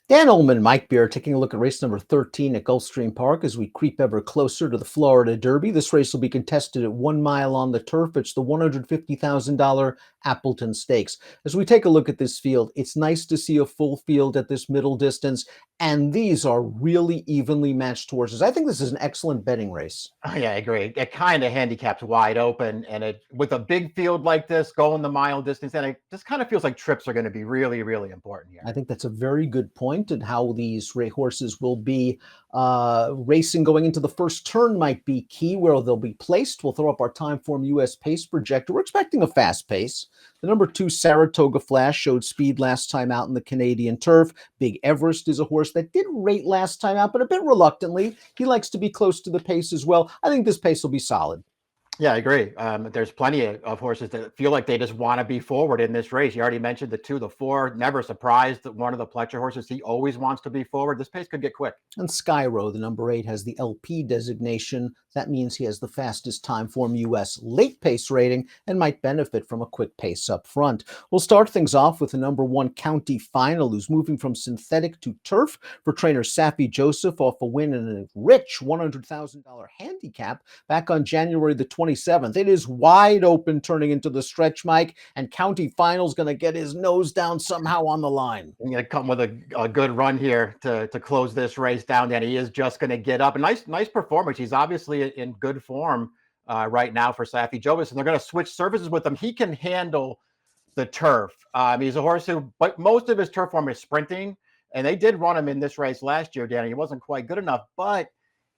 Dan Illman, Mike Beer, taking a look at race number 13 at Gulfstream Park as we creep ever closer to the Florida Derby. This race will be contested at 1 mile on the turf. It's the $150,000 Appleton Stakes. As we take a look at this field, it's nice to see a full field at this middle distance, and these are really evenly matched horses. I think this is an excellent betting race. Oh, yeah, I agree. It kind of handicapped wide open, and it with a big field like this, going the mile distance, and it just kind of feels like trips are going to be really, really important here. I think that's a very good point, and how these horses will be racing going into the first turn might be key, where they'll be placed. We'll throw up our Timeform US pace projector. We're expecting a fast pace. The number 2 Saratoga Flash showed speed last time out in the Canadian turf. Big Everest is a horse that did rate last time out, but a bit reluctantly. He likes to be close to the pace as well. I think this pace will be solid. Yeah, I agree. There's plenty of horses that feel like they just want to be forward in this race. You already mentioned the 2, the 4. Never surprised that one of the Pletcher horses. He always wants to be forward. This pace could get quick. And Skyro, the number 8, has the LP designation. That means he has the fastest Timeform US late pace rating and might benefit from a quick pace up front. We'll start things off with the number 1 County Final, who's moving from synthetic to turf for trainer Safi Joseph off a win in a rich $100,000 handicap back on January the 27th. It is wide open turning into the stretch, Mike, and County Final's going to get his nose down somehow on the line. He's going to come with a good run here to close this race down. And he is just going to get up. A nice performance. He's obviously in good form right now for Safi Joseph, and they're going to switch surfaces with him. He can handle the turf. He's a horse who, but most of his turf form is sprinting, and they did run him in this race last year, Danny. He wasn't quite good enough, but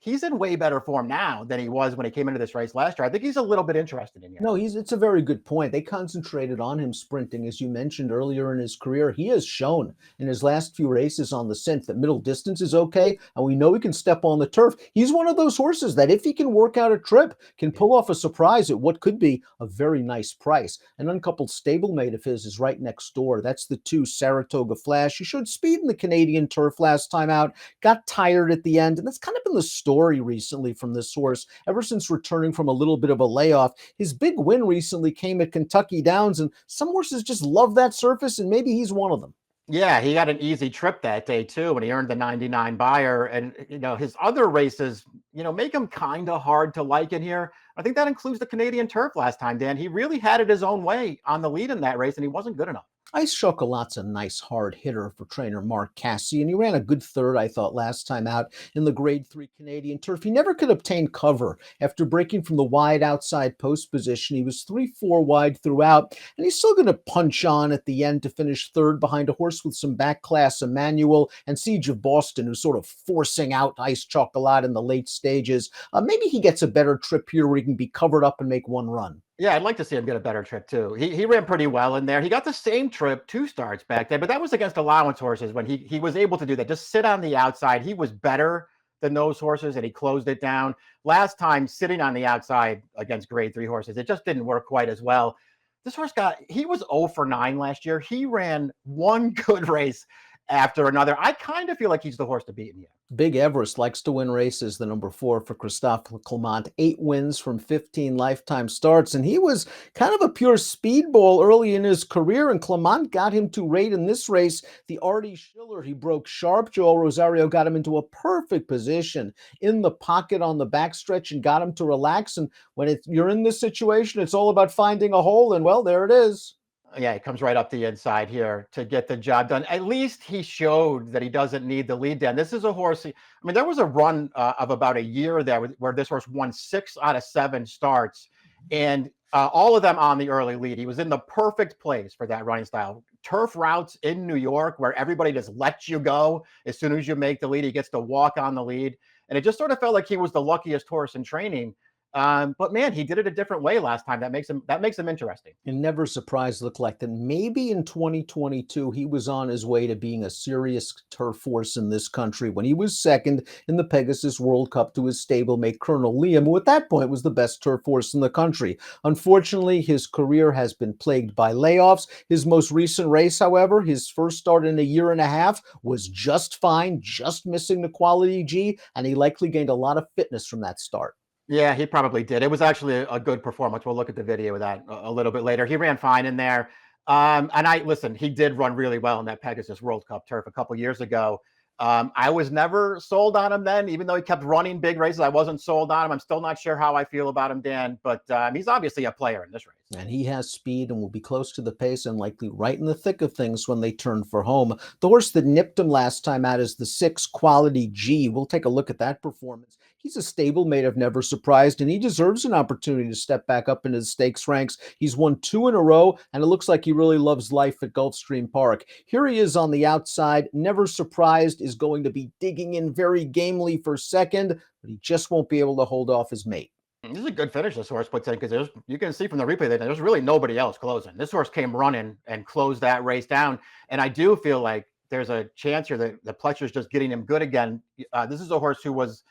he's in way better form now than he was when he came into this race last year. I think he's a little bit interested in you. No, it's a very good point. They concentrated on him sprinting, as you mentioned earlier in his career. He has shown in his last few races on the scent that middle distance is okay, and we know he can step on the turf. He's one of those horses that, if he can work out a trip, can pull off a surprise at what could be a very nice price. An uncoupled stablemate of his is right next door. That's the 2 Saratoga Flash. He showed speed in the Canadian turf last time out, got tired at the end, and that's kind of been the story recently from this horse ever since returning from a little bit of a layoff. His big win recently came at Kentucky Downs, and some horses just love that surface, and maybe he's one of them. Yeah, he got an easy trip that day too, and he earned the 99 buyer. And his other races, make him kind of hard to like in here. I think that includes the Canadian turf last time, Dan. He really had it his own way on the lead in that race, and he wasn't good enough. Ice Chocolat's a nice hard hitter for trainer Mark Casse, and he ran a good third, I thought, last time out in the Grade 3 Canadian turf. He never could obtain cover after breaking from the wide outside post position. He was 3-4 wide throughout, and he's still going to punch on at the end to finish third behind a horse with some back class, Emmanuel and Siege of Boston, who's sort of forcing out Ice Chocolat in the late stages. Maybe he gets a better trip here where he can be covered up and make one run. Yeah, I'd like to see him get a better trip too. He ran pretty well in there. He got the same trip 2 starts back there, but that was against allowance horses when he was able to do that. Just sit on the outside. He was better than those horses, and he closed it down. Last time, sitting on the outside against Grade 3 horses, it just didn't work quite as well. This horse he was 0 for 9 last year. He ran one good race after another. I kind of feel like he's the horse to beat in here. Big Everest likes to win races, the number 4 for Christophe Clement. 8 wins from 15 lifetime starts, and he was kind of a pure speedball early in his career, and Clement got him to rate in this race. The Artie Schiller, he broke sharp. Joel Rosario got him into a perfect position in the pocket on the backstretch and got him to relax, and when you're in this situation, it's all about finding a hole, and well, there it is. Yeah, he comes right up the inside here to get the job done. At least he showed that he doesn't need the lead down. This is a horse. There was a run of about a year there where this horse won 6 out of 7 starts, and all of them on the early lead. He was in the perfect place for that running style. Turf routes in New York where everybody just lets you go as soon as you make the lead. He gets to walk on the lead, and it just sort of felt like he was the luckiest horse in training. But man, he did it a different way last time. That makes him interesting. And never surprised looked like that maybe in 2022 he was on his way to being a serious turf horse in this country when he was second in the Pegasus World Cup to his stablemate Colonel Liam, who at that point was the best turf horse in the country. Unfortunately, his career has been plagued by layoffs. His most recent race, however, his first start in a year and a half, was just fine, just missing the quality G, and he likely gained a lot of fitness from that start. Yeah, he probably did. It was actually a good performance. We'll look at the video of that a little bit later. He ran fine in there. And I listen, he did run really well in that Pegasus World Cup turf a couple years ago. I was never sold on him then, even though he kept running big races. I wasn't sold on him. I'm still not sure how I feel about him, Dan, but he's obviously a player in this race. And he has speed and will be close to the pace and likely right in the thick of things when they turn for home. The horse that nipped him last time out is the 6 Quality G. We'll take a look at that performance. He's a stablemate of Never Surprised, and he deserves an opportunity to step back up into the stakes ranks. He's won 2 in a row, and it looks like he really loves life at Gulfstream Park. Here he is on the outside. Never Surprised is going to be digging in very gamely for second, but he just won't be able to hold off his mate. This is a good finish this horse puts in, because you can see from the replay that there's really nobody else closing. This horse came running and closed that race down. And I do feel like there's a chance here that the Pletcher's just getting him good again. This is a horse who was,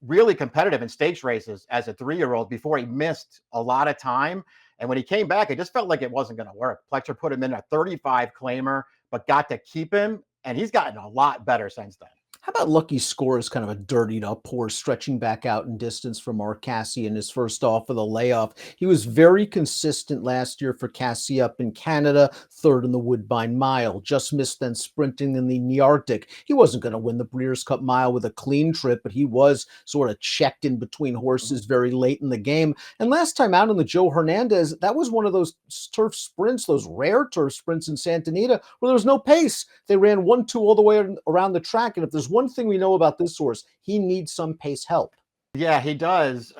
really competitive in stakes races as a 3-year-old before he missed a lot of time. And when he came back, it just felt like it wasn't going to work. Pletcher put him in a 35 claimer, but got to keep him. And he's gotten a lot better since then. How about Lucky Score is kind of a dirtied up horse, stretching back out in distance from our Cassie in his first off of the layoff. He was very consistent last year for Cassie up in Canada, 3rd in the Woodbine Mile, just missed then sprinting in the Nearctic. He wasn't going to win the Breeders' Cup Mile with a clean trip, but he was sort of checked in between horses very late in the game. And last time out in the Joe Hernandez, that was one of those turf sprints, those rare turf sprints in Santa Anita, where there was no pace. They ran 1-2 all the way around the track, and if there's one thing we know about this horse, he needs some pace help. Yeah, he does.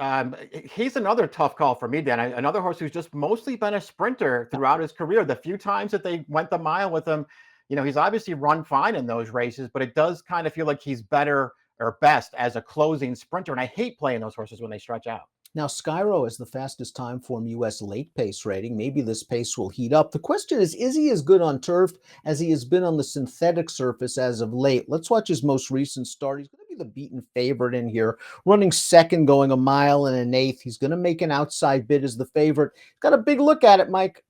He's another tough call for me, Dan. Another horse who's just mostly been a sprinter throughout his career. The few times that they went the mile with him, he's obviously run fine in those races, but it does kind of feel like he's better or best as a closing sprinter. And I hate playing those horses when they stretch out. Now, Skyro has the fastest time form U.S. late pace rating. Maybe this pace will heat up. The question is he as good on turf as he has been on the synthetic surface as of late? Let's watch his most recent start. He's going to be the beaten favorite in here, running second, going 1 mile and 1/8. He's going to make an outside bid as the favorite. Got a big look at it, Mike.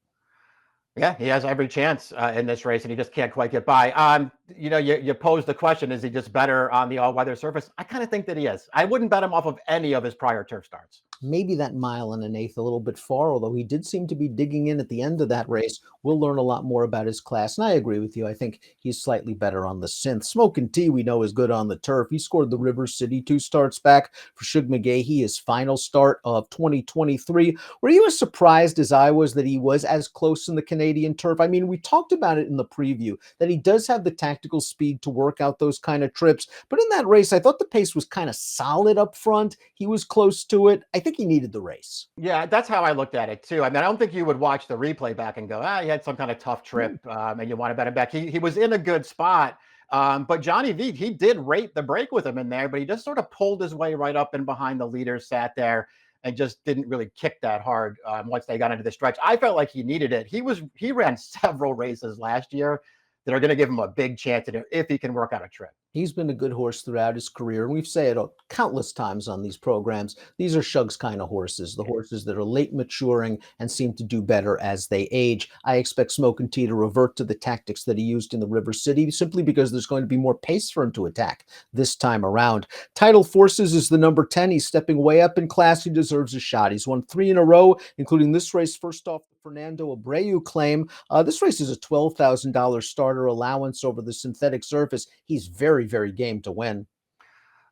Yeah, he has every chance in this race, and he just can't quite get by. You pose the question, is he just better on the all-weather surface? I kind of think that he is. I wouldn't bet him off of any of his prior turf starts. Maybe that 1 mile and 1/8 a little bit far, although he did seem to be digging in at the end of that race. We'll learn a lot more about his class, and I agree with you. I think he's slightly better on the synth. Smokin' Tea, we know, is good on the turf. He scored the River City 2 starts back for Shug McGahee, his final start of 2023. Were you as surprised as I was that he was as close in the Canadian turf? I mean, we talked about it in the preview, that he does have the tactical speed to work out those kind of trips, but in that race, I thought the pace was kind of solid up front. He was close to it. I think he needed the race. Yeah, that's how I looked at it too. I mean, I don't think you would watch the replay back and go, he had some kind of tough trip, and you want to bet him back. He was in a good spot, but Johnny V, he did rate the break with him in there, but he just sort of pulled his way right up and behind the leaders, sat there, and just didn't really kick that hard once they got into the stretch. I felt like he needed it. He ran several races last year that are going to give him a big chance if he can work out a trip. He's been a good horse throughout his career, and we've said it countless times on these programs. These are Shug's kind of horses, the horses that are late maturing and seem to do better as they age. I expect Smokin' Tea to revert to the tactics that he used in the River City, simply because there's going to be more pace for him to attack this time around. Title Forces is the number 10. He's stepping way up in class. He deserves a shot. He's won 3 in a row, including this race, first off, the Fernando Abreu claim. This race is a $12,000 starter allowance over the synthetic surface. He's very game to win.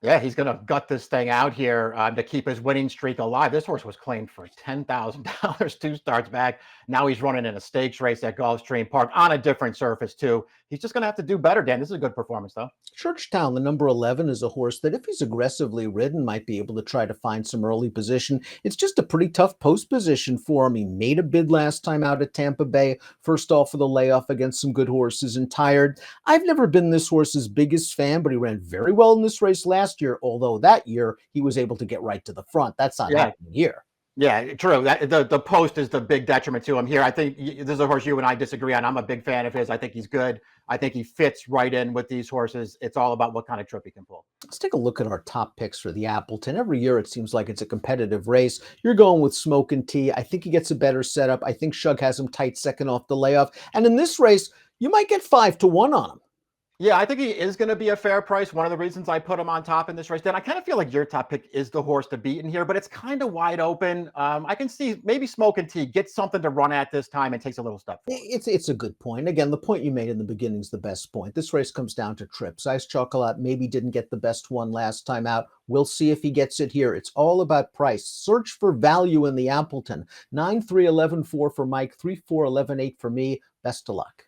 Yeah, he's going to gut this thing out here to keep his winning streak alive. This horse was claimed for $10,000 2 starts back. Now he's running in a stakes race at Gulfstream Park on a different surface too. He's just going to have to do better, Dan. This is a good performance, though. Churchtown, the number 11, is a horse that, if he's aggressively ridden, might be able to try to find some early position. It's just a pretty tough post position for him. He made a bid last time out at Tampa Bay, first off of the layoff against some good horses and tired. I've never been this horse's biggest fan, but he ran very well in this race last year, although that year he was able to get right to the front. That's not happening here. Yeah, true. The post is the big detriment to him here. I think this is a horse you and I disagree on. I'm a big fan of his. I think he's good. I think he fits right in with these horses. It's all about what kind of trip he can pull. Let's take a look at our top picks for the Appleton. Every year it seems like it's a competitive race. You're going with Smokin' Tea. I think he gets a better setup. I think Shug has him tight second off the layoff. And in this race, you might get 5-1 on him. Yeah, I think he is going to be a fair price. One of the reasons I put him on top in this race. Then I kind of feel like your top pick is the horse to beat in here, but it's kind of wide open. I can see maybe Smoke and Tea gets something to run at this time and takes a little step forward. It's a good point. Again, the point you made in the beginning is the best point. This race comes down to trips. Ice Chocolate maybe didn't get the best one last time out. We'll see if he gets it here. It's all about price. Search for value in the Appleton. 9-3-11-4 for Mike, 3-4-11-8 for me. Best of luck.